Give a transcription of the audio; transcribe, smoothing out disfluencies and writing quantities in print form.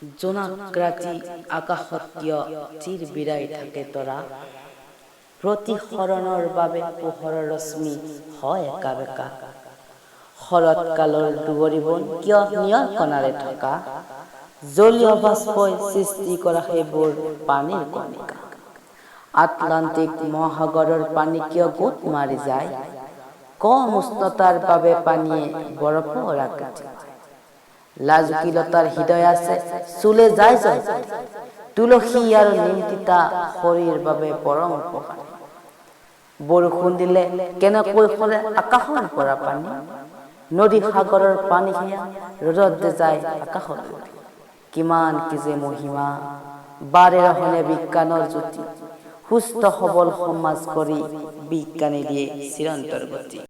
জোনাকৰাতি আকাশত কিয় চিৰ বিৰাই থাকে তৰা, প্ৰতিসৰণৰ বাবে পোহৰৰ ৰশ্মি হয় একা বেকা, শৰৎকালৰ দুৱৰী বন কিয় নিয়ৰ কণাৰে থকা, জলীয় বাষ্পই সৃষ্টি কৰা সেইবোৰ পানীৰ কণিকা, আটলান্টিক মহাসাগৰৰ পানী কিয় গোট মাৰি যায়, কম উষ্ণতাৰ বাবে পানীয়ে বৰফৰ আকৃতি, লাজুকীলতাৰ হৃদয় আছে চুলে যায় জয়পতি, তুলসী আৰু নিম তিতা শৰীৰ বাবে পৰম উপকাৰী, বৰষুণ দিলে কেনেকৈ সৰে আকাশৰ পৰা পানী, নদী সাগৰৰ পানী সেয়া ৰ'দত যায় আকাশলৈ, কিমান কি যে মহিমা, বাৰে ৰহণে বিজ্ঞানৰ জ্যোতি, সুস্থ সবল সমাজ কৰি বিজ্ঞানী দিয়ে চিৰন্তন গতি।